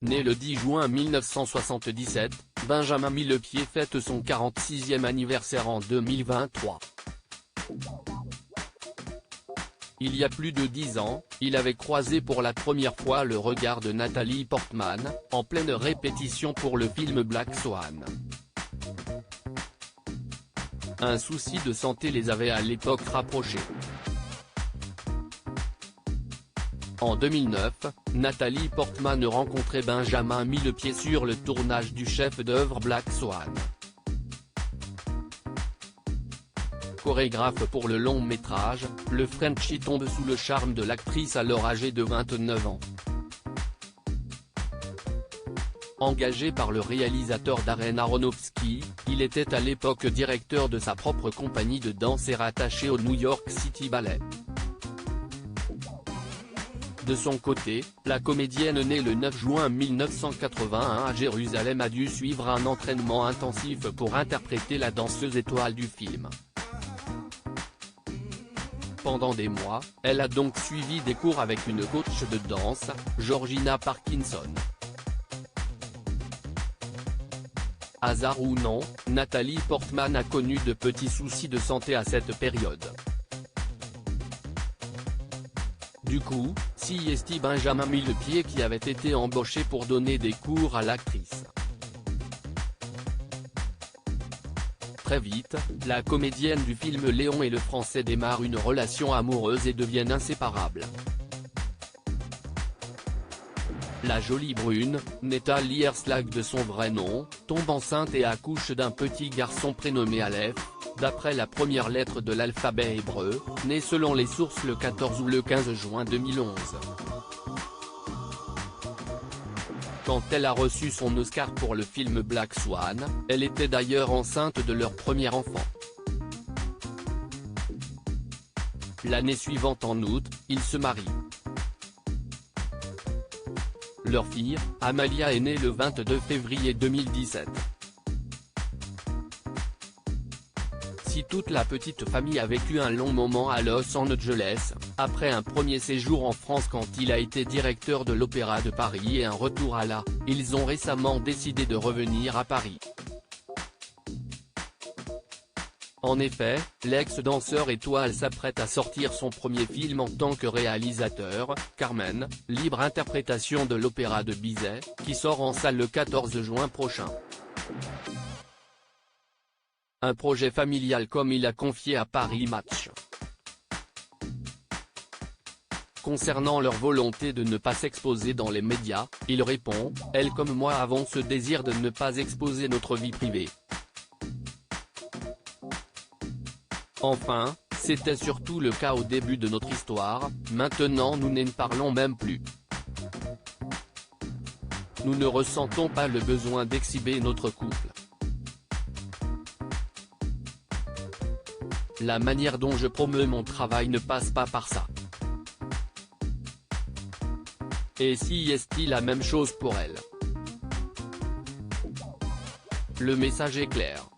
Né le 10 juin 1977, Benjamin Millepied fête son 46e anniversaire en 2023. Il y a plus de 10 ans, il avait croisé pour la première fois le regard de Nathalie Portman, en pleine répétition pour le film Black Swan. Un souci de santé les avait à l'époque rapprochés. En 2009, Nathalie Portman rencontrait Benjamin Millepied sur le tournage du chef-d'œuvre Black Swan. Chorégraphe pour le long métrage, le Frenchie tombe sous le charme de l'actrice alors âgée de 29 ans. Engagé par le réalisateur Darren Aronofsky, il était à l'époque directeur de sa propre compagnie de danse et rattaché au New York City Ballet. De son côté, la comédienne née le 9 juin 1981 à Jérusalem a dû suivre un entraînement intensif pour interpréter la danseuse étoile du film. Pendant des mois, elle a donc suivi des cours avec une coach de danse, Georgina Parkinson. Hasard ou non, Nathalie Portman a connu de petits soucis de santé à cette période. Du coup, c'est Benjamin Millepied qui avait été embauché pour donner des cours à l'actrice. Très vite, la comédienne du film Léon et le Français démarrent une relation amoureuse et deviennent inséparables. La jolie brune, Netta Lierslag de son vrai nom, tombe enceinte et accouche d'un petit garçon prénommé Aleph, d'après la première lettre de l'alphabet hébreu, né selon les sources le 14 ou le 15 juin 2011. Quand elle a reçu son Oscar pour le film Black Swan, elle était d'ailleurs enceinte de leur premier enfant. L'année suivante en août, ils se marient. Leur fille, Amalia est née le 22 février 2017. Si toute la petite famille a vécu un long moment à Los Angeles, après un premier séjour en France quand il a été directeur de l'Opéra de Paris et un retour à la, ils ont récemment décidé de revenir à Paris. En effet, l'ex-danseur étoile s'apprête à sortir son premier film en tant que réalisateur, Carmen, libre interprétation de l'opéra de Bizet, qui sort en salle le 14 juin prochain. Un projet familial comme il a confié à Paris Match. Concernant leur volonté de ne pas s'exposer dans les médias, il répond « Elle comme moi avons ce désir de ne pas exposer notre vie privée. Enfin, c'était surtout le cas au début de notre histoire, maintenant nous n'en parlons même plus. Nous ne ressentons pas le besoin d'exhiber notre couple. La manière dont je promeux mon travail ne passe pas par ça. Et si est-il la même chose pour elle? Le message est clair.